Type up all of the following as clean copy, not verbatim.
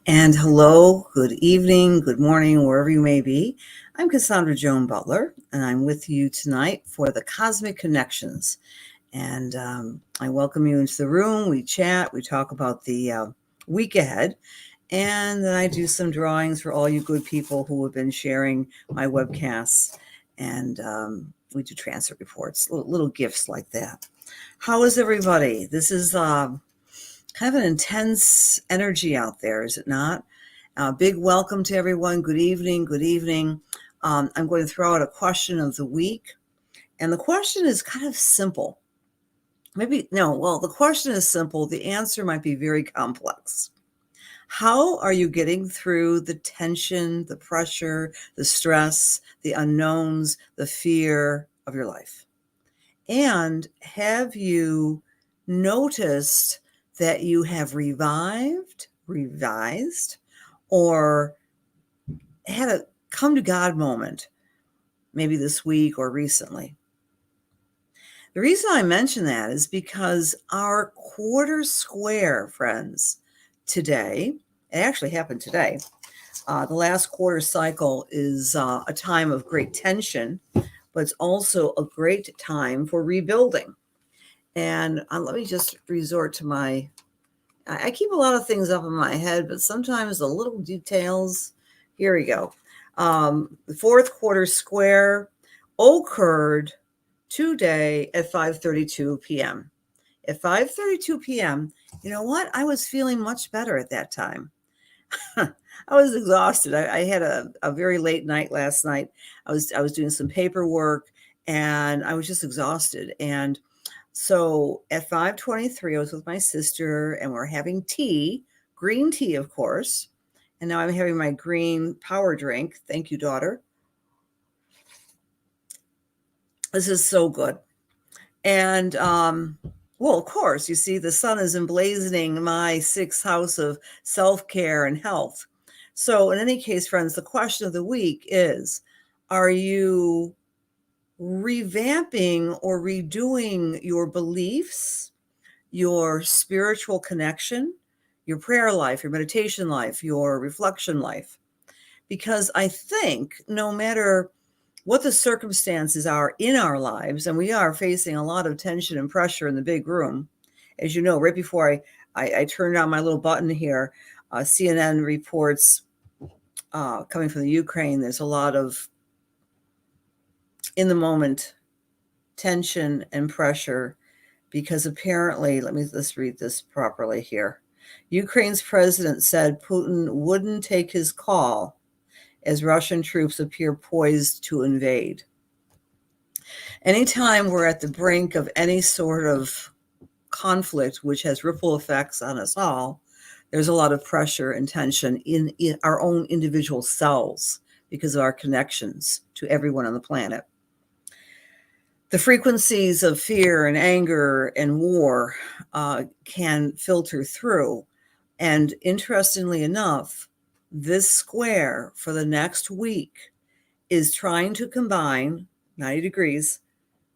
And hello, good evening, good morning, wherever you may be. I'm Cassandra Joan Butler, and I'm with you tonight for the Cosmic Connections. And I welcome you into the room. We chat, we talk about the week ahead, and then I do some drawings for all you good people who have been sharing my webcasts. And we do transit reports, little gifts like that. How is everybody? This is kind of an intense energy out there, is it not? Big welcome to everyone. Good evening. Good evening. I'm going to throw out a question of the week. And the question is kind of simple. The question is simple. The answer might be very complex. How are you getting through the tension, the pressure, the stress, the unknowns, the fear of your life? And have you noticed that you have revised, or had a come to God moment, maybe this week or recently? The reason I mention that is because our quarter square, friends, today, it actually happened today. The last quarter cycle is a time of great tension, but it's also a great time for rebuilding. And let me just resort to I keep a lot of things up in my head, but sometimes the little details. Here we go. The fourth quarter square occurred today at 5:32 p.m. At 5:32 p.m., you know what? I was feeling much better at that time. I was exhausted. I had a very late night last night. I was doing some paperwork and I was just exhausted. And so at 5:23, I was with my sister and we're having tea, green tea, of course. And now I'm having my green power drink. Thank you, daughter. This is so good. And well, of course, you see, the sun is emblazoning my sixth house of self-care and health. So in any case, friends, the question of the week is, are you revamping or redoing your beliefs, your spiritual connection, your prayer life, your meditation life, your reflection life? Because I think no matter what the circumstances are in our lives, and we are facing a lot of tension and pressure in the big room. As you know, right before I turned on my little button here, CNN reports coming from the Ukraine, there's a lot of in the moment tension and pressure because apparently, let's read this properly here. Ukraine's president said Putin wouldn't take his call as Russian troops appear poised to invade. Anytime we're at the brink of any sort of conflict, which has ripple effects on us all, there's a lot of pressure and tension in our own individual selves because of our connections to everyone on the planet. The frequencies of fear and anger and war can filter through. And interestingly enough, this square for the next week is trying to combine 90 degrees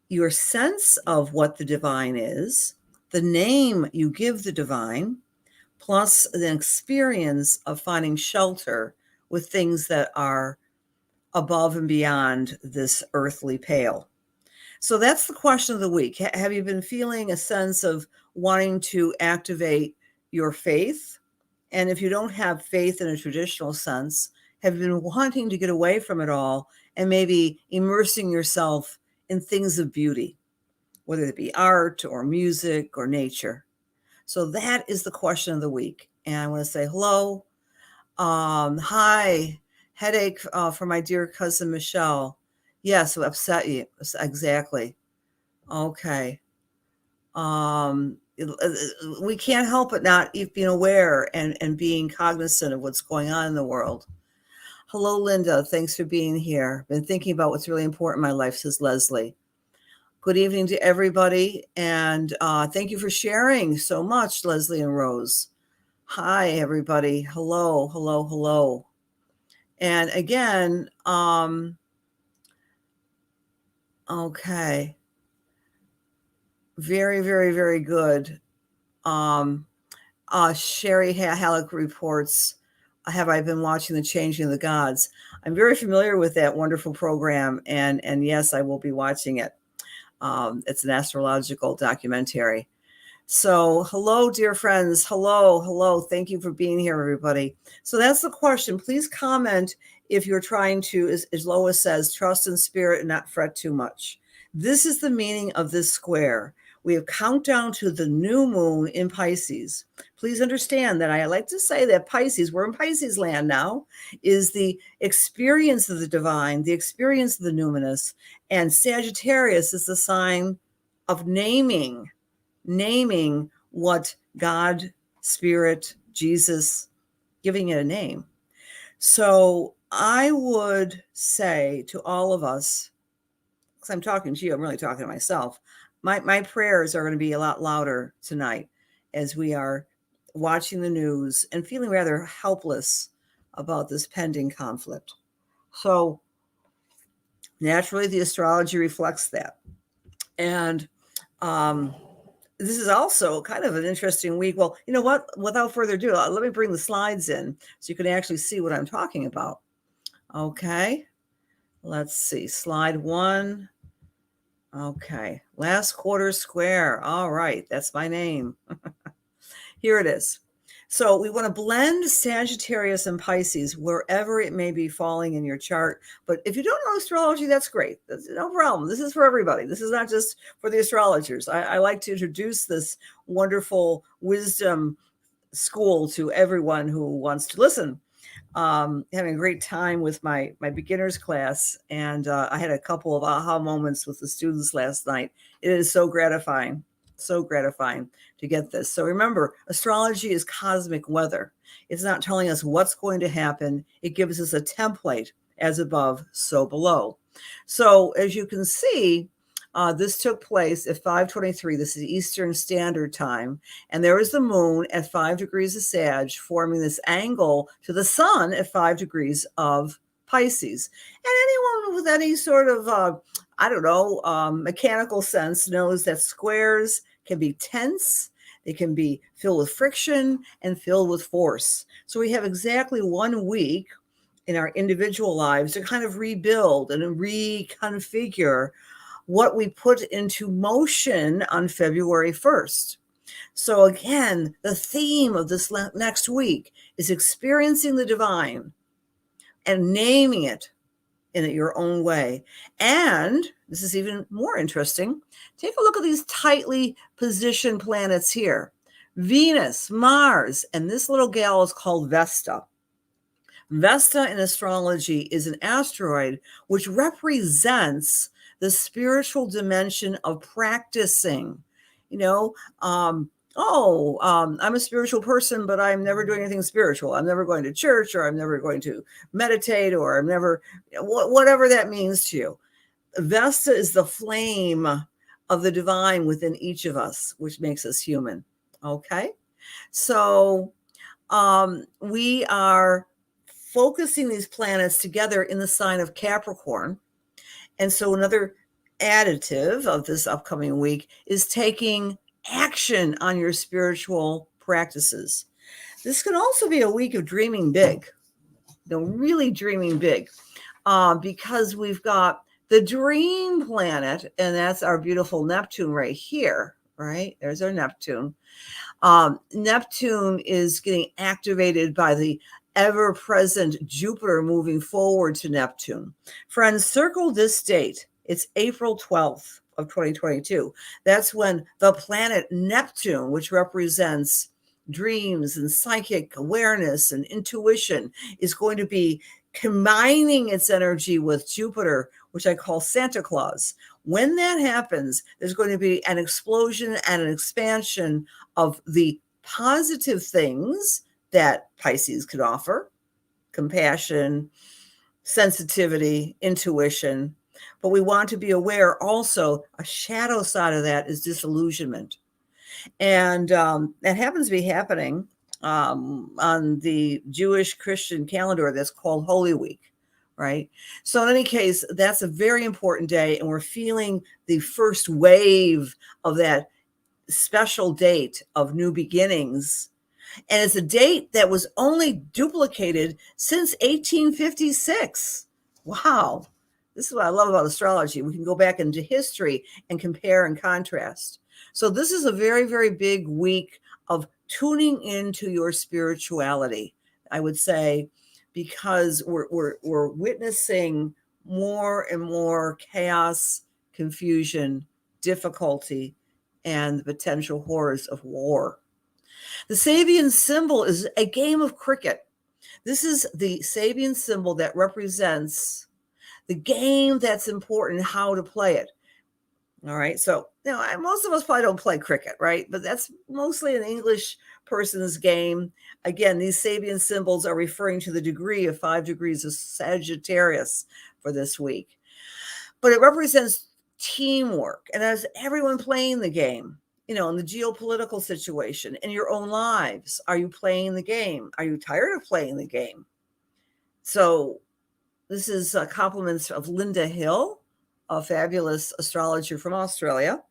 your sense of what the divine is, the name you give the divine, plus the experience of finding shelter with things that are above and beyond this earthly pale. So that's the question of the week. Have you been feeling a sense of wanting to activate your faith? And if you don't have faith in a traditional sense, have you been wanting to get away from it all and maybe immersing yourself in things of beauty, whether it be art or music or nature? So that is the question of the week. And I want to say hello. Hi, headache for my dear cousin Michelle. Yes, what upset you? Exactly. Okay. We can't help but not being aware and being cognizant of what's going on in the world. Hello, Linda. Thanks for being here. Been thinking about what's really important in my life, says Leslie. Good evening to everybody. And thank you for sharing so much, Leslie and Rose. Hi, everybody. Hello, hello, hello. And again, okay. Very, very, very good. Sherry Halleck reports have I been watching The Changing of the Gods? I'm very familiar with that wonderful program, and yes, I will be watching it. It's an astrological documentary. So, hello, dear friends. Hello, hello. Thank you for being here, everybody. So that's the question. Please comment if you're trying to, as Lois says, trust in spirit and not fret too much. This is the meaning of this square. We have countdown to the new moon in Pisces. Please understand that I like to say that Pisces, we're in Pisces land now, is the experience of the divine, the experience of the numinous, and Sagittarius is the sign of naming what God, Spirit, Jesus, giving it a name. So I would say to all of us, because I'm talking to you, I'm really talking to myself, my prayers are going to be a lot louder tonight as we are watching the news and feeling rather helpless about this pending conflict. So naturally, the astrology reflects that. And this is also kind of an interesting week. Well, you know what? Without further ado, let me bring the slides in so you can actually see what I'm talking about. Okay. Let's see. Slide 1. Okay. Last quarter square. All right. That's my name. Here it is. So we want to blend Sagittarius and Pisces wherever it may be falling in your chart. But if you don't know astrology, that's great. That's no problem. This is for everybody. This is not just for the astrologers. I like to introduce this wonderful wisdom school to everyone who wants to listen. Having a great time with my beginners class, and I had a couple of aha moments with the students last night. It is so gratifying to get this. So remember, astrology is cosmic weather. It's not telling us what's going to happen. It gives us a template, as above, so below. So as you can see, this took place at 5:23. This is Eastern Standard Time. And there is the moon at 5 degrees of Sag, forming this angle to the sun at 5 degrees of Pisces. And anyone with any sort of, mechanical sense knows that squares can be tense, they can be filled with friction and filled with force. So we have exactly 1 week in our individual lives to kind of rebuild and reconfigure what we put into motion on February 1st. So again, the theme of this next week is experiencing the divine and naming it in your own way. And this is even more interesting. Take a look at these tightly positioned planets here. Venus, Mars, and this little gal is called Vesta. Vesta in astrology is an asteroid which represents the spiritual dimension of practicing. I'm a spiritual person, but I'm never doing anything spiritual. I'm never going to church, or I'm never going to meditate, or I'm never, whatever that means to you. Vesta is the flame of the divine within each of us, which makes us human. Okay. So we are focusing these planets together in the sign of Capricorn. And so another additive of this upcoming week is taking action on your spiritual practices. This can also be a week of dreaming big, really dreaming big, because we've got the dream planet, and that's our beautiful Neptune right here, right? There's our Neptune. Neptune is getting activated by the ever-present Jupiter moving forward to Neptune. Friends, circle this date. It's April 12th of 2022. That's when the planet Neptune, which represents dreams and psychic awareness and intuition, is going to be combining its energy with Jupiter, which I call Santa Claus. When that happens, there's going to be an explosion and an expansion of the positive things that Pisces could offer: compassion, sensitivity, intuition. But we want to be aware also a shadow side of that is disillusionment. And that happens to be happening on the Jewish Christian calendar that's called Holy Week, right? So in any case, that's a very important day, and we're feeling the first wave of that special date of new beginnings. And it's a date that was only duplicated since 1856. Wow. This is what I love about astrology. We can go back into history and compare and contrast. So this is a very, very big week of tuning into your spirituality, I would say, because we're witnessing more and more chaos, confusion, difficulty, and the potential horrors of war. The Sabian symbol is a game of cricket. This is the Sabian symbol that represents the game that's important, how to play it. All right. So, most of us probably don't play cricket, right? But that's mostly an English person's game. Again, these Sabian symbols are referring to the degree of 5 degrees of Sagittarius for this week. But it represents teamwork. And as everyone playing the game, in the geopolitical situation, in your own lives, are you playing the game? Are you tired of playing the game? So this is compliments of Linda Hill, a fabulous astrologer from Australia.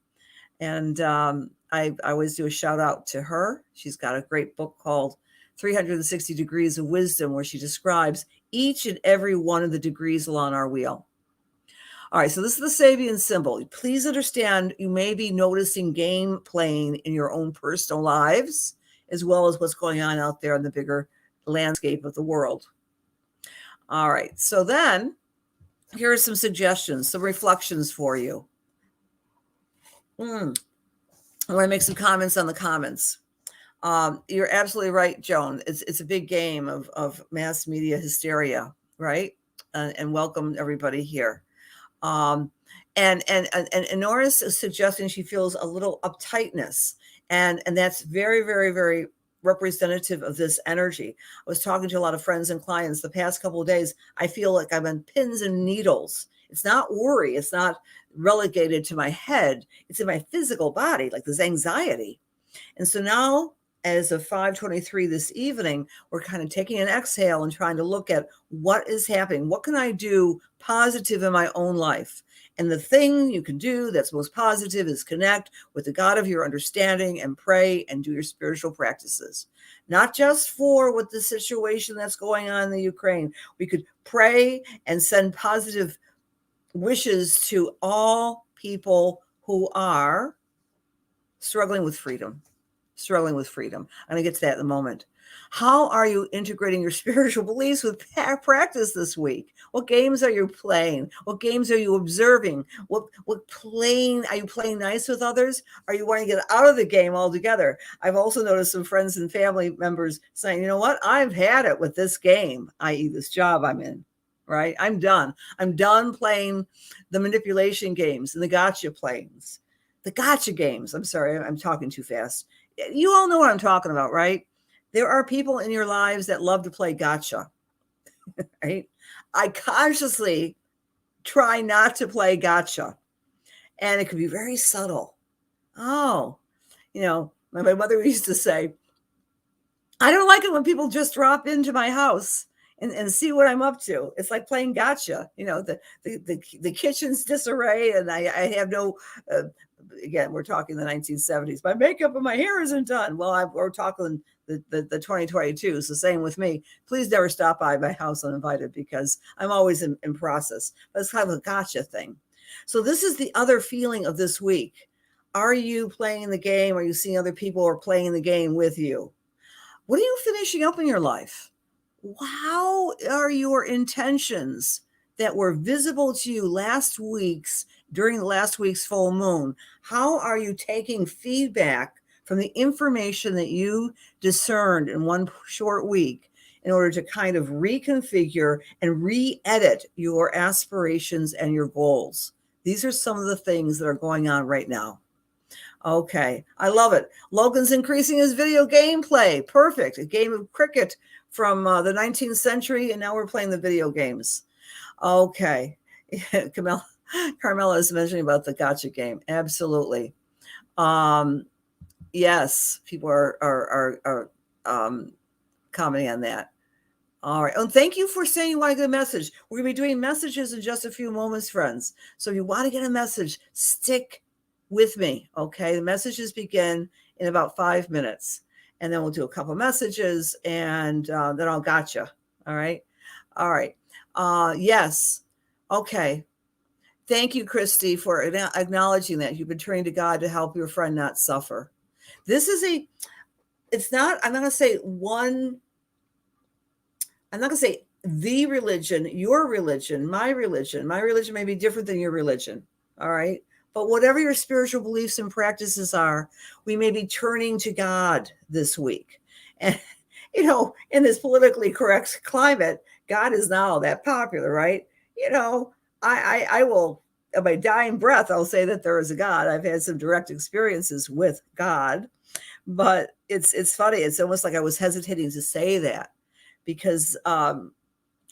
And I always do a shout out to her. She's got a great book called 360 Degrees of Wisdom, where she describes each and every one of the degrees along our wheel. All right, so this is the Sabian symbol. Please understand, you may be noticing game playing in your own personal lives, as well as what's going on out there in the bigger landscape of the world. All right, so then here are some suggestions, some reflections for you. I want to make some comments on the comments. You're absolutely right, Joan. It's a big game of mass media hysteria, right? And welcome everybody here. And Nora's is suggesting she feels a little uptightness, and that's very, very, very representative of this energy. I was talking to a lot of friends and clients the past couple of days. I feel like I'm on pins and needles. It's not worry. It's not relegated to my head. It's in my physical body, like this anxiety. And so now, as of 5:23 this evening, we're kind of taking an exhale and trying to look at what is happening. What can I do positive in my own life? And the thing you can do that's most positive is connect with the God of your understanding and pray and do your spiritual practices. Not just for what the situation that's going on in the Ukraine. We could pray and send positive wishes to all people who are struggling with freedom. I'm going to get to that in a moment. How are you integrating your spiritual beliefs with practice this week? What games are you playing? What games are you observing? What playing? Are you playing nice with others? Are you wanting to get out of the game altogether? I've also noticed some friends and family members saying, you know what? I've had it with this game, i.e. this job I'm in, right? I'm done. I'm done playing the manipulation games and the gotcha games. I'm sorry, I'm talking too fast. You all know what I'm talking about, right? There are people in your lives that love to play gotcha, right? I consciously try not to play gotcha, and it could be very subtle. Oh, my mother used to say, I don't like it when people just drop into my house and see what I'm up to. It's like playing gotcha. The kitchen's disarray, and I have no again, we're talking the 1970s. My makeup and my hair isn't done. Well, we're talking the 2022. So same with me. Please never stop by my house uninvited, because I'm always in process. But it's kind of a gotcha thing. So this is the other feeling of this week. Are you playing the game? Are you seeing other people who are playing the game with you? What are you finishing up in your life? How are your intentions that were visible to you during last week's full moon? How are you taking feedback from the information that you discerned in one short week in order to kind of reconfigure and re-edit your aspirations and your goals? These are some of the things that are going on right now. Okay, I love it. Logan's increasing his video gameplay. Perfect. A game of cricket from the 19th century, and now we're playing the video games. Okay. Carmela is mentioning about the gotcha game. Absolutely. Yes, people are commenting on that. All right. And thank you for saying you want to get a message. We're going to be doing messages in just a few moments, friends. So if you want to get a message, stick with me. Okay. The messages begin in about 5 minutes. and then we'll do a couple messages, and then I'll gotcha. All right. All right. Yes. Okay. Thank you, Christy, for acknowledging that you've been turning to God to help your friend not suffer. This is it's not, I'm not going to say one, I'm not going to say the religion, your religion, my religion. My religion may be different than your religion. All right. But whatever your spiritual beliefs and practices are, we may be turning to God this week. And, in this politically correct climate, God is not all that popular, right? I will, on my dying breath, I'll say that there is a God. I've had some direct experiences with God, but it's funny. It's almost like I was hesitating to say that because all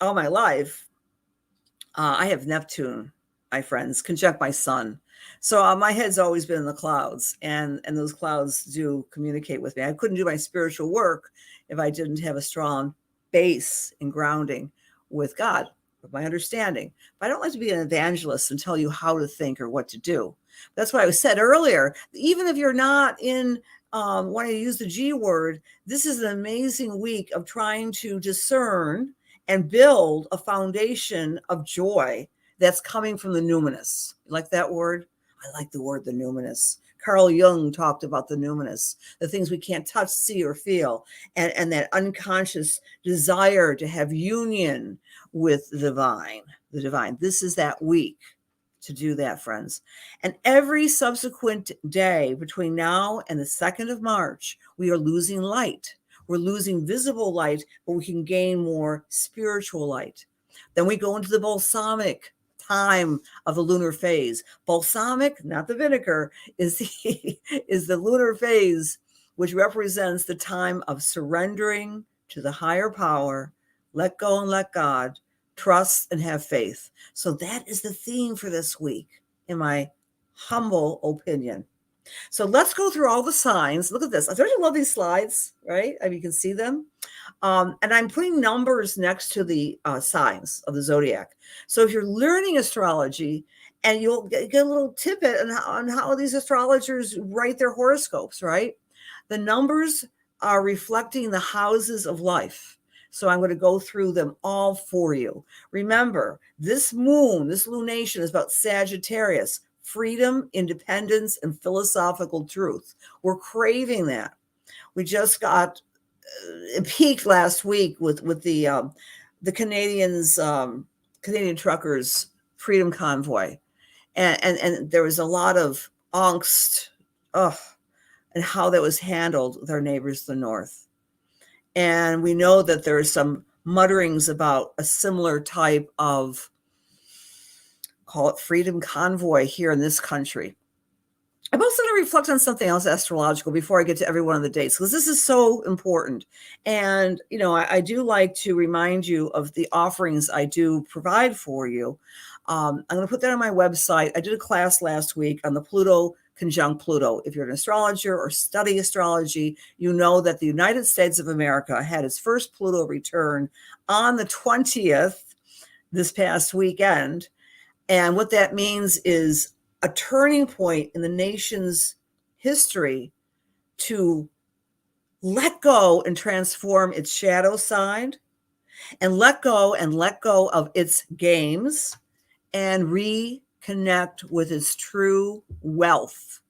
my life, I have Neptune, my friends, conjunct my sun. So my head's always been in the clouds, and those clouds do communicate with me. I couldn't do my spiritual work if I didn't have a strong base and grounding with God, with my understanding. But I don't like to be an evangelist and tell you how to think or what to do. That's why I said earlier, even if you're not in wanting to use the G word, this is an amazing week of trying to discern and build a foundation of joy that's coming from the numinous. You like that word? I like the word the numinous. Carl Jung talked about the numinous, the things we can't touch, see, or feel, and that unconscious desire to have union with the divine. The divine. This is that week to do that, friends. And every subsequent day between now and the 2nd of March, we are losing light. We're losing visible light, but we can gain more spiritual light. Then we go into the balsamic time of the lunar phase. Balsamic, not the vinegar, is the lunar phase, which represents the time of surrendering to the higher power, let go and let God, trust and have faith. So that is the theme for this week, in my humble opinion. So let's go through all the signs. Look at this. Don't you love these slides, right? I mean, you can see them. And I'm putting numbers next to the signs of the zodiac. So if you're learning astrology, and you'll get a little tidbit on how these astrologers write their horoscopes, right? The numbers are reflecting the houses of life. So I'm going to go through them all for you. Remember, this moon, this lunation is about Sagittarius, freedom, independence, and philosophical truth. We're craving that. We just got peaked last week with the Canadians, Canadian truckers freedom convoy, and there was a lot of angst, and how that was handled with our neighbors to the north. And we know that there are some mutterings about a similar type of, call it freedom convoy, here in this country. I'm also going to reflect on something else astrological before I get to every one of the dates, because this is so important. And, I do like to remind you of the offerings I do provide for you. I'm going to put that on my website. I did a class last week on the Pluto conjunct Pluto. If you're an astrologer or study astrology, you know that the United States of America had its first Pluto return on the 20th, this past weekend. And what that means is a turning point in the nation's history to let go and transform its shadow side, and let go of its games, and reconnect with its true wealth,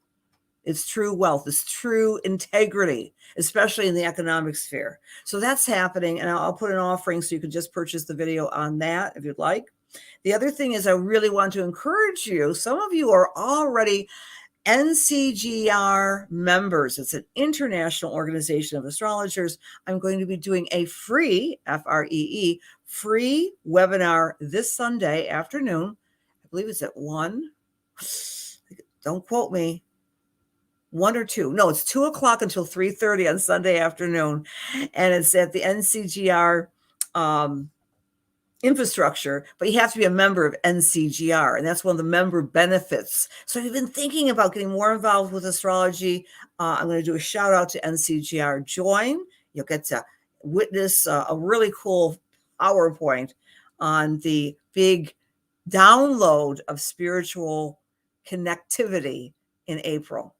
its true integrity, especially in the economic sphere. So that's happening. And I'll put an offering so you can just purchase the video on that if you'd like. The other thing is, I really want to encourage you. Some of you are already NCGR members. It's an international organization of astrologers. I'm going to be doing a free, FREE, free webinar this Sunday afternoon. I believe it's at 1. Don't quote me. 1 or 2. No, it's 2 o'clock until 3:30 on Sunday afternoon. And it's at the NCGR infrastructure, but you have to be a member of NCGR, and that's one of the member benefits. So if you've been thinking about getting more involved with astrology, I'm going to do a shout out to NCGR. Join. You'll get to witness a really cool PowerPoint on the big download of spiritual connectivity in April.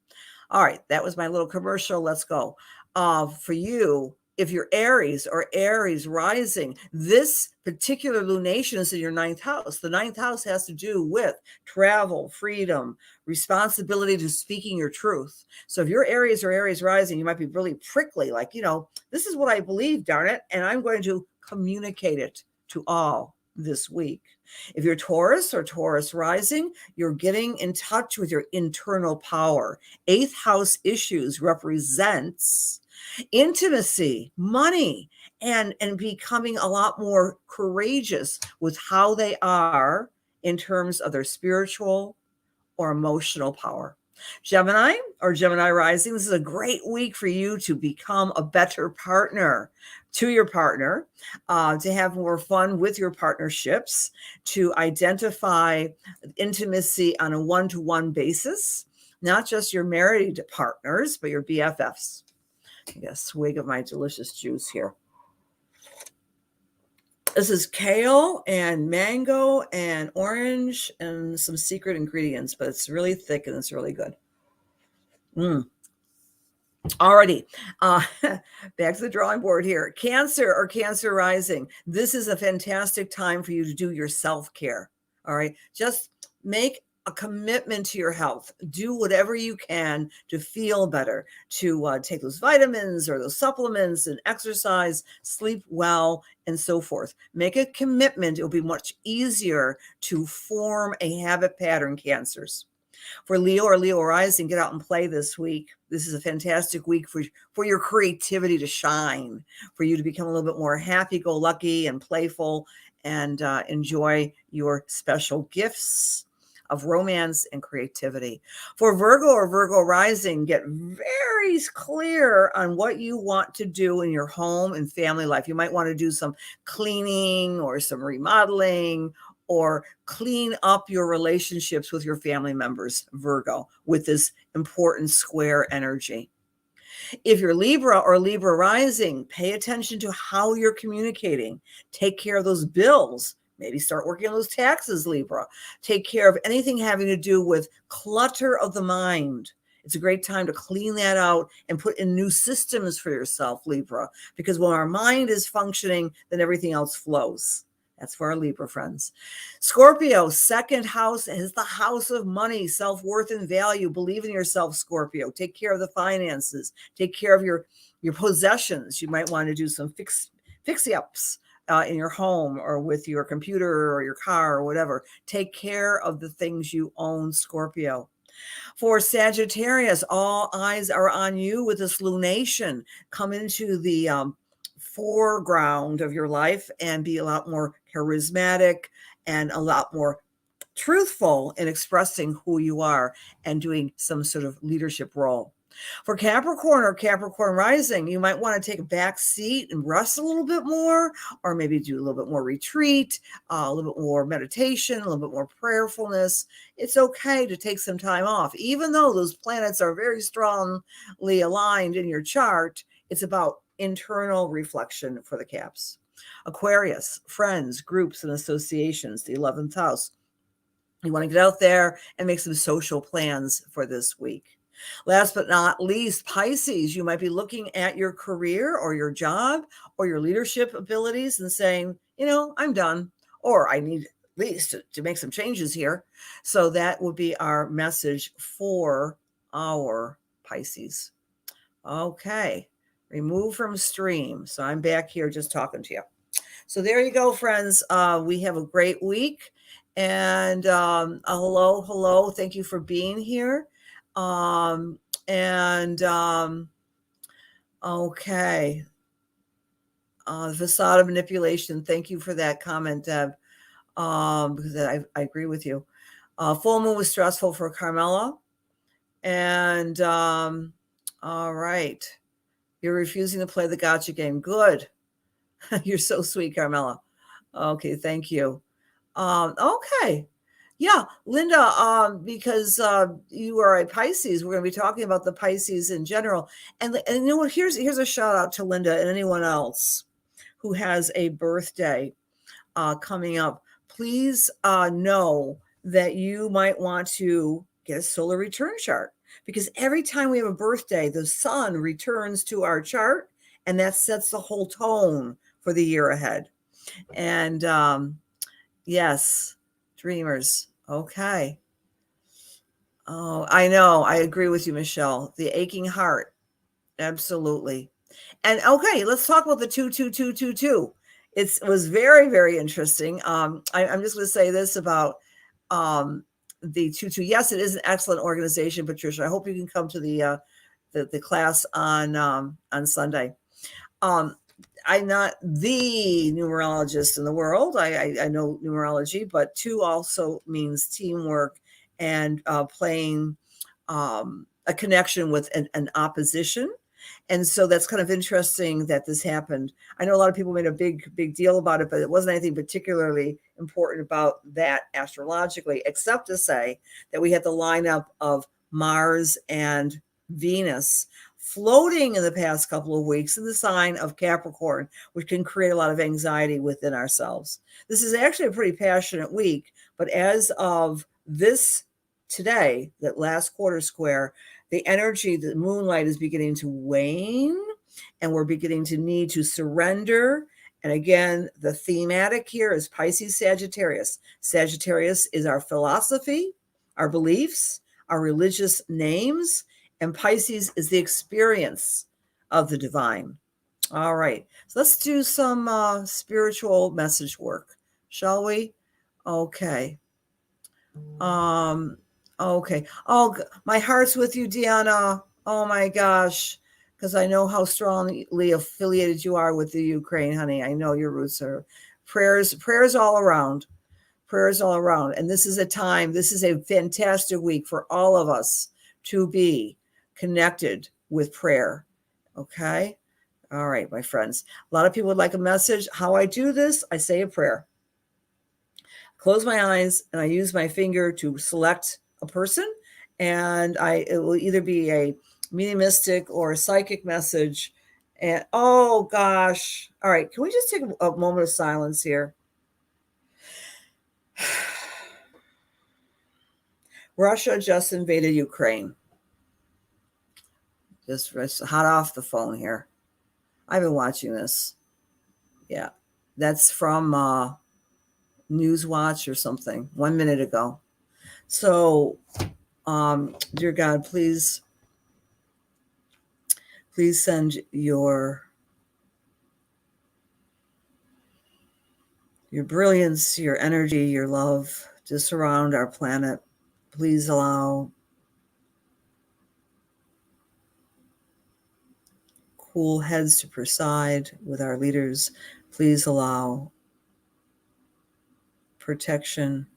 All right, that was my little commercial. Let's go. for you, if you're Aries or Aries rising, this particular lunation is in your ninth house. The ninth house has to do with travel, freedom, responsibility to speaking your truth. So if you're Aries or Aries rising, you might be really prickly, like, this is what I believe, darn it, and I'm going to communicate it to all this week. If you're Taurus or Taurus rising, you're getting in touch with your internal power. Eighth house issues represents intimacy, money, and becoming a lot more courageous with how they are in terms of their spiritual or emotional power. Gemini or Gemini rising, this is a great week for you to become a better partner to your partner, to have more fun with your partnerships, to identify intimacy on a one-to-one basis, not just your married partners, but your BFFs. I get a swig of my delicious juice here. This is kale and mango and orange and some secret ingredients, but it's really thick and it's really good. Alrighty, back to the drawing board here. Cancer or Cancer rising. This is a fantastic time for you to do your self-care. All right, just make a commitment to your health. Do whatever you can to feel better, to take those vitamins or those supplements and exercise, sleep well, and so forth. Make a commitment. It'll be much easier to form a habit pattern, Cancers. For Leo or Leo rising, get out and play this week. This is a fantastic week for your creativity to shine, for you to become a little bit more happy-go-lucky and playful and enjoy your special gifts of romance and creativity. For Virgo or Virgo rising, get very clear on what you want to do in your home and family life. You might want to do some cleaning or some remodeling, or clean up your relationships with your family members, Virgo, with this important square energy. If you're Libra or Libra rising, pay attention to how you're communicating. Take care of those bills. Maybe start working on those taxes, Libra. Take care of anything having to do with clutter of the mind. It's a great time to clean that out and put in new systems for yourself, Libra, because when our mind is functioning, then everything else flows. That's for our Libra friends. Scorpio, second house is the house of money, self-worth, and value. Believe in yourself, Scorpio. Take care of the finances. Take care of your possessions. You might want to do some fix-ups in your home or with your computer or your car or whatever. Take care of the things you own, Scorpio. For Sagittarius, all eyes are on you with this lunation. Come into the foreground of your life and be a lot more charismatic and a lot more truthful in expressing who you are and doing some sort of leadership role. For Capricorn or Capricorn rising, you might want to take a back seat and rest a little bit more, or maybe do a little bit more retreat, a little bit more meditation, a little bit more prayerfulness. It's okay to take some time off. Even though those planets are very strongly aligned in your chart, it's about internal reflection for the Caps. Aquarius, friends, groups, and associations, the 11th house. You want to get out there and make some social plans for this week. Last but not least, Pisces, you might be looking at your career or your job or your leadership abilities and saying, I'm done, or I need at least to make some changes here. So that would be our message for our Pisces. Okay. Remove from stream. So I'm back here just talking to you. So there you go, friends. We have a great week. And hello. Thank you for being here. Okay. Facade of manipulation. Thank you for that comment, Deb. Because I agree with you. Full moon was stressful for Carmela. And all right. You're refusing to play the gotcha game. Good. You're so sweet, Carmela. Okay, thank you. Okay. Yeah, Linda, because you are a Pisces, we're going to be talking about the Pisces in general. And you know what? Here's a shout out to Linda and anyone else who has a birthday coming up. Please know that you might want to get a solar return chart. because every time we have a birthday, the sun returns to our chart, and that sets the whole tone for the year ahead. And yes, dreamers. Okay. Oh, I know. I agree with you, Michelle. The aching heart. Absolutely. And okay, let's talk about the 22222. It was very, very interesting. I'm just going to say this about the 22. Yes, it is an excellent organization, Patricia. I hope you can come to the class on Sunday. I'm not the numerologist in the world. I know numerology, but 2 also means teamwork and playing a connection with an opposition. And so that's kind of interesting that this happened. I know a lot of people made a big deal about it, but it wasn't anything particularly important about that astrologically, except to say that we had the lineup of Mars and Venus floating in the past couple of weeks in the sign of Capricorn, which can create a lot of anxiety within ourselves. This is actually a pretty passionate week, but as of this today, that last quarter square, the energy, the moonlight is beginning to wane, and we're beginning to need to surrender. And again, the thematic here is Pisces Sagittarius. Sagittarius is our philosophy, our beliefs, our religious names, and Pisces is the experience of the divine. All right, so let's do some spiritual message work, shall we? Okay. Okay. Oh, my heart's with you, Deanna. Oh my gosh. Because I know how strongly affiliated you are with the Ukraine, honey. I know your roots are prayers all around. Prayers all around. And this is a fantastic week for all of us to be connected with prayer. Okay. All right, my friends. A lot of people would like a message. How I do this, I say a prayer. Close my eyes and I use my finger to select a person, and it will either be a mediumistic or a psychic message. And oh gosh. All right, can we just take a moment of silence here? Russia just invaded Ukraine. Just hot off the phone here. I've been watching this. Yeah. That's from Newswatch or something 1 minute ago. So, dear God, please send your brilliance, your energy, your love to surround our planet. Please allow cool heads to preside with our leaders. Please allow protection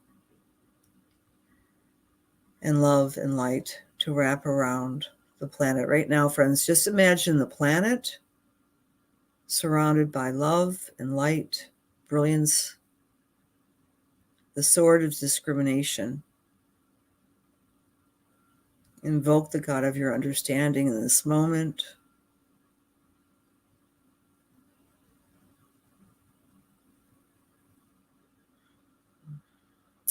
and love and light to wrap around the planet. Right now, friends, just imagine the planet surrounded by love and light, brilliance, the sword of discrimination. Invoke the God of your understanding in this moment.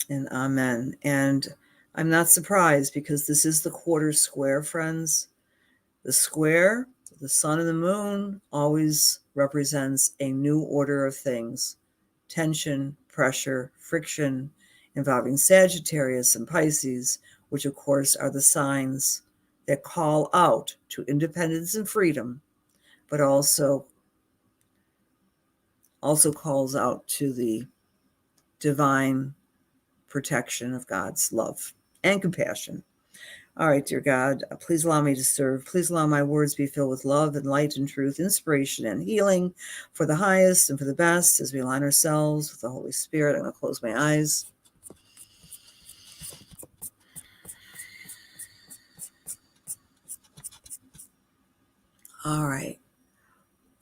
And amen. And I'm not surprised because this is the quarter square, friends. The square, the sun and the moon, always represents a new order of things. Tension, pressure, friction, involving Sagittarius and Pisces, which of course are the signs that call out to independence and freedom, but also calls out to the divine protection of God's love and compassion. All right, dear God, please allow me to serve. Please allow my words be filled with love and light and truth, inspiration and healing for the highest and for the best as we align ourselves with the Holy Spirit. I'm going to close my eyes. All right.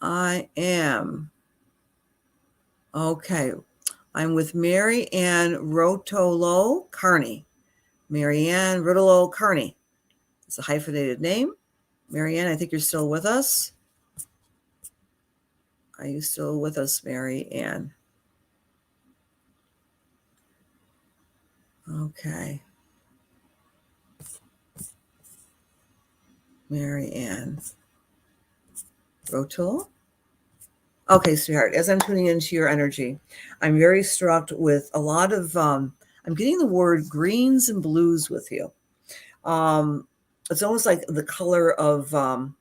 I am. Okay. I'm with Mary Ann Rotolo Carney. Mary Ann Rotolo Carney. It's a hyphenated name. Mary Ann, I think you're still with us. Are you still with us, Mary Ann? Okay. Marianne Rotul. Okay, sweetheart, as I'm tuning into your energy, I'm very struck with a lot of, I'm getting the word greens and blues with you. It's almost like the color of the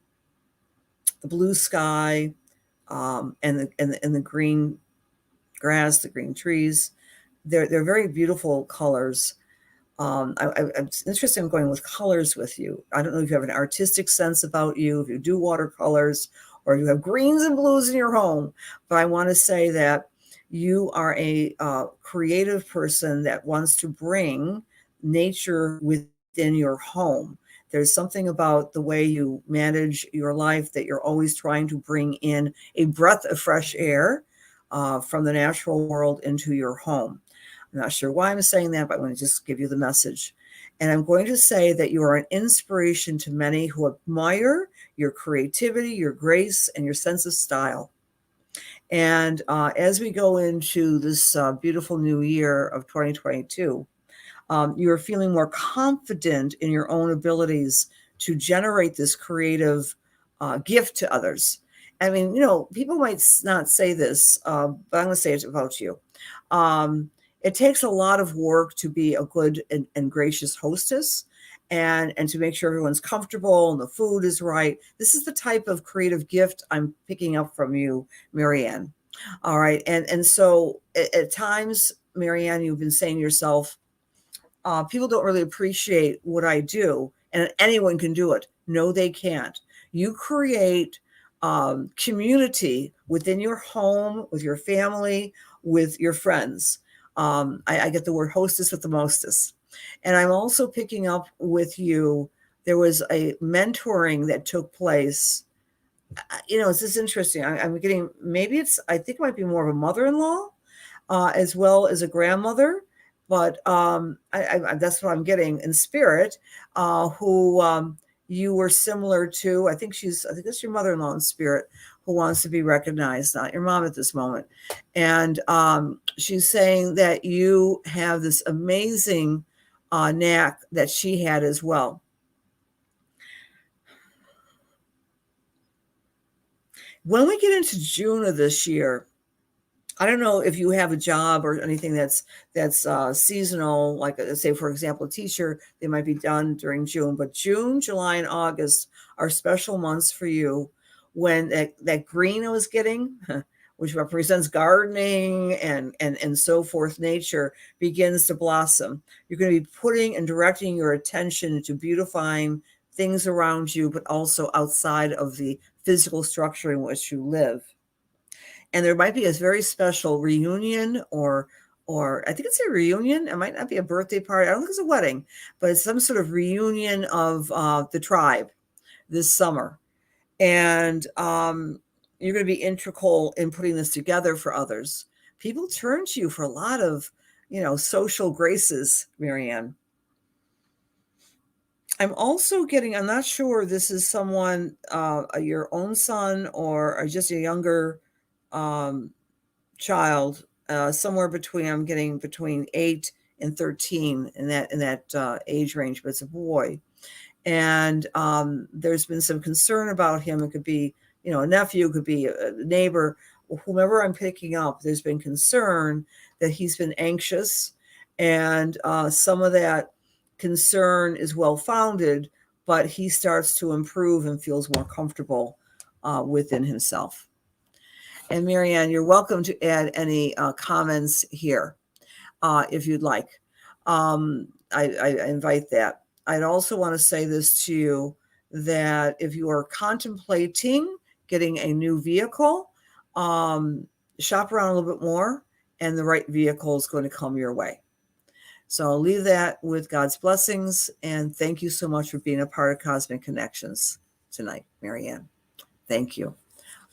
blue sky, and the green grass, the green trees. They're very beautiful colors. I'm interested in going with colors with you. I don't know if you have an artistic sense about you, if you do watercolors, or you have greens and blues in your home. But I want to say that you are a creative person that wants to bring nature within your home. There's something about the way you manage your life that you're always trying to bring in a breath of fresh air from the natural world into your home. I'm not sure why I'm saying that, but I'm going to just give you the message. And I'm going to say that you are an inspiration to many who admire your creativity, your grace, and your sense of style. And as we go into this beautiful new year of 2022, you're feeling more confident in your own abilities to generate this creative gift to others. I mean, people might not say this, but I'm going to say it about you. It takes a lot of work to be a good and gracious hostess, and to make sure everyone's comfortable and the food is right. This is the type of creative gift I'm picking up from you, Marianne. All right. And so at times, Marianne, you've been saying to yourself, people don't really appreciate what I do, and anyone can do it. No, they can't. You create community within your home, with your family, with your friends. I get the word hostess with the mostest. And I'm also picking up with you, there was a mentoring that took place. It's just interesting. I'm getting, I think it might be more of a mother-in-law as well as a grandmother. But that's what I'm getting in spirit, who you were similar to. I think that's your mother-in-law in spirit, who wants to be recognized, not your mom at this moment. And she's saying that you have this amazing knack that she had as well. When we get into June of this year, I don't know if you have a job or anything that's seasonal, like say, for example, a teacher, they might be done during June, but June, July, and August are special months for you when that green I was getting, which represents gardening and so forth, nature begins to blossom. You're going to be putting and directing your attention into beautifying things around you, but also outside of the physical structure in which you live. And there might be a very special reunion, or I think it's a reunion. It might not be a birthday party. I don't think it's a wedding, but it's some sort of reunion of the tribe this summer. And you're going to be integral in putting this together for others. People turn to you for a lot of, social graces, Marianne. I'm also getting, I'm not sure this is someone, your own son or just a younger child, somewhere between, I'm getting between 8 and 13 in that age range, but it's a boy. And there's been some concern about him. It could be, a nephew, could be a neighbor, whomever I'm picking up. There's been concern that he's been anxious, and some of that concern is well-founded, but he starts to improve and feels more comfortable within himself. And Marianne, you're welcome to add any comments here if you'd like. I invite that. I'd also want to say this to you, that if you are contemplating getting a new vehicle, shop around a little bit more, and the right vehicle is going to come your way. So I'll leave that with God's blessings, and thank you so much for being a part of Cosmic Connections tonight, Marianne. Thank you.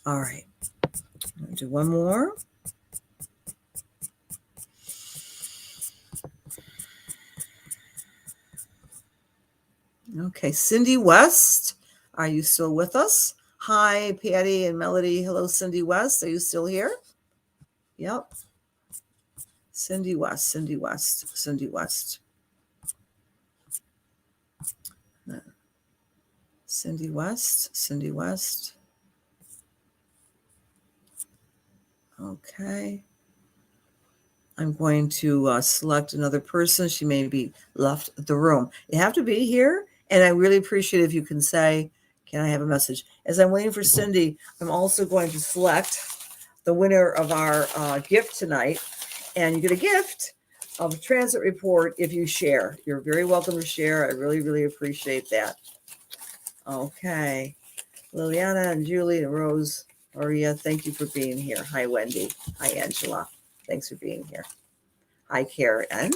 All right. I'm going to do one more. Okay, Cindy West, are you still with us? Hi, Patty and Melody. Hello, Cindy West. Are you still here? Yep. Cindy West, Cindy West, Cindy West. Cindy West. Cindy West. Okay. I'm going to select another person. She may be left the room. You have to be here, and I really appreciate if you can say, can I have a message? As I'm waiting for Cindy, I'm also going to select the winner of our gift tonight, and you get a gift of a transit report if you share. You're very welcome to share. I really, really appreciate that. Okay. Liliana and Julie and Rose, Maria, thank you for being here. Hi, Wendy. Hi, Angela. Thanks for being here. Hi, Karen.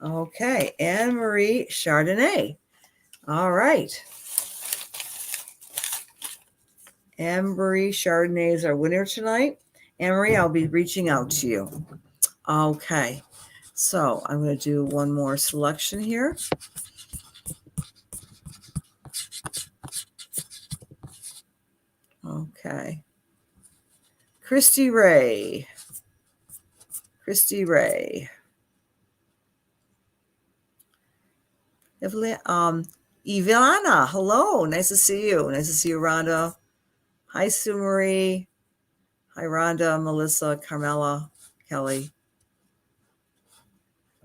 Okay, Anne-Marie Chardonnay. All right. Anne-Marie Chardonnay is our winner tonight. Anne-Marie, I'll be reaching out to you. Okay, so I'm going to do one more selection here. Okay. Christy Ray. Christy Ray. Ivana, hello. Nice to see you. Nice to see you, Rhonda. Hi, Sue Marie. Hi, Rhonda, Melissa, Carmela, Kelly.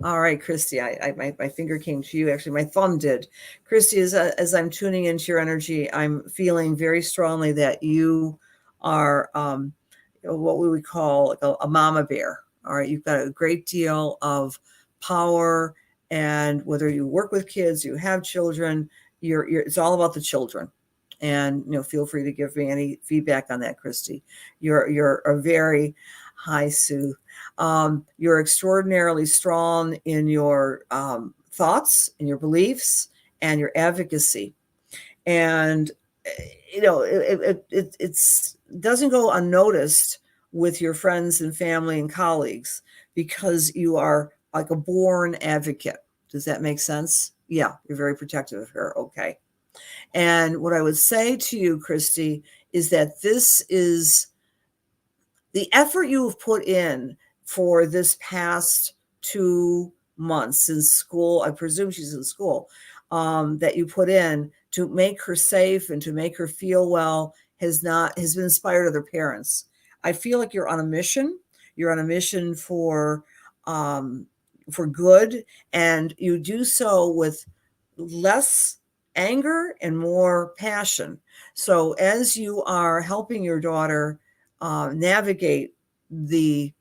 All right, Christy, my finger came to you. Actually, my thumb did. Christy, as I'm tuning into your energy, I'm feeling very strongly that you are what we would call like a mama bear. All right, you've got a great deal of power, and whether you work with kids, you have children, it's all about the children. And feel free to give me any feedback on that, Christy. You're a very Hi, Sue. You're extraordinarily strong in your thoughts, in your beliefs, and your advocacy. And it doesn't go unnoticed with your friends and family and colleagues because you are like a born advocate. Does that make sense? Yeah, you're very protective of her. Okay. And what I would say to you, Christy, is that this is the effort you have put in for this past 2 months since school. I presume she's in school, that you put in to make her safe and to make her feel well has been inspired other parents. I feel like you're on a mission. You're on a mission for good, and you do so with less anger and more passion. So as you are helping your daughter navigate the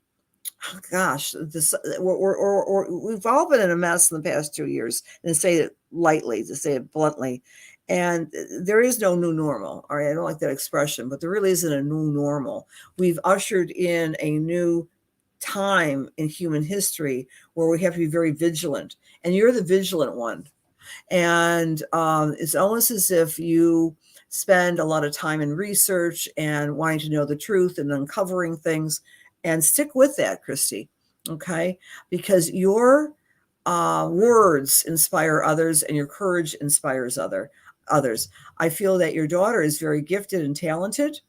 we've all been in a mess in the past 2 years, and to say it lightly, to say it bluntly. And there is no new normal. All right, I don't like that expression, but there really isn't a new normal. We've ushered in a new time in human history where we have to be very vigilant, and you're the vigilant one. And it's almost as if you spend a lot of time in research and wanting to know the truth and uncovering things, and stick with that, Christy. Okay. Because your words inspire others and your courage inspires others. I feel that your daughter is very gifted and talented,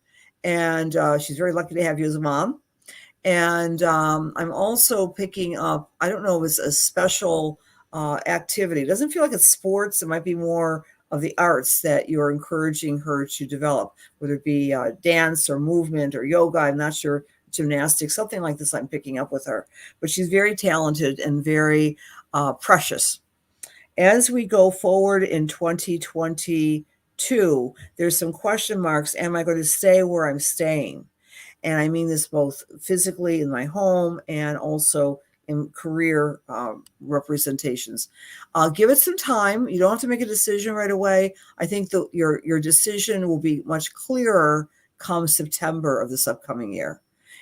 and she's very lucky to have you as a mom. And I'm also picking up, I don't know if it's a special activity. It doesn't feel like it's sports. It might be more of the arts that you're encouraging her to develop, whether it be dance or movement or yoga. I'm not sure, gymnastics, something like this I'm picking up with her. But she's very talented and very precious. As we go forward in 2022, there's some question marks. Am I going to stay where I'm staying? And I mean this both physically in my home and also in career representations. Give it some time. You don't have to make a decision right away. I think that your decision will be much clearer come September of this upcoming year.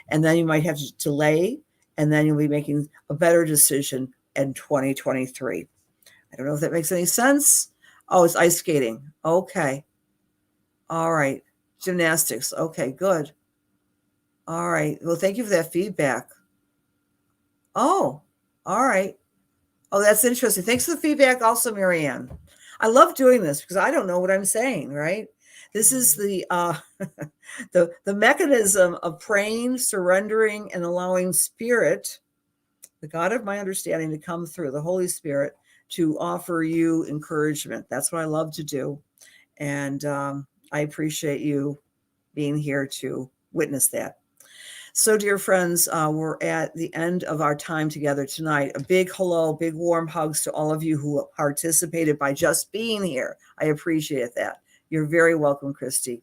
And then you might have to delay, and then you'll be making a better decision in 2023. I don't know if that makes any sense. Oh, it's ice skating. Okay. All right. Gymnastics. Okay, good. All right. Well, thank you for that feedback. Oh, all right. Oh, that's interesting. Thanks for the feedback also, Marianne. I love doing this because I don't know what I'm saying, right? This is the the mechanism of praying, surrendering, and allowing spirit, the God of my understanding, to come through, the Holy Spirit, to offer you encouragement. That's what I love to do. And I appreciate you being here to witness that. So, dear friends, we're at the end of our time together tonight. A big hello, big warm hugs to all of you who participated by just being here. I appreciate that. You're very welcome, Christy.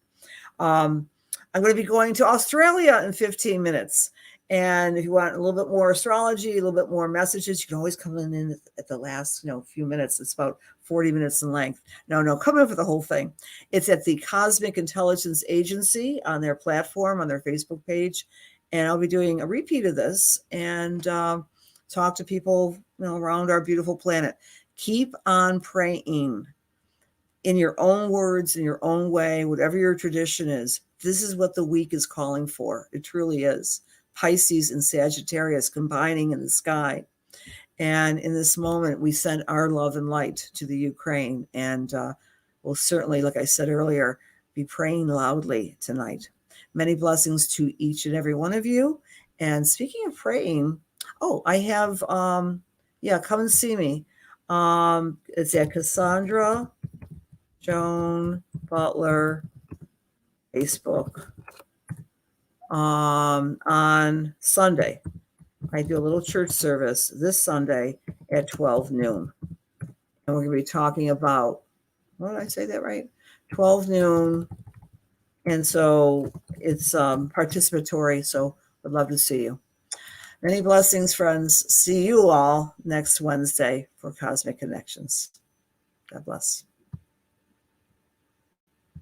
I'm going to be going to Australia in 15 minutes. And if you want a little bit more astrology, a little bit more messages, you can always come in at the last, few minutes. It's about 40 minutes in length. No, come in for the whole thing. It's at the Cosmic Intelligence Agency on their platform, on their Facebook page. And I'll be doing a repeat of this and talk to people around our beautiful planet. Keep on praying in your own words, in your own way, whatever your tradition is. This is what the week is calling for. It truly is. Pisces and Sagittarius combining in the sky. And in this moment, we send our love and light to the Ukraine. And we'll certainly, like I said earlier, be praying loudly tonight. Many blessings to each and every one of you. And speaking of praying, I have, come and see me. It's at Cassandra Joan Butler Facebook on Sunday. I do a little church service this Sunday at 12 noon. And we're going to be talking about, what did I say that right? 12 noon. And so it's participatory, so I'd love to see you. Many blessings, friends. See you all next Wednesday for Cosmic Connections. God bless.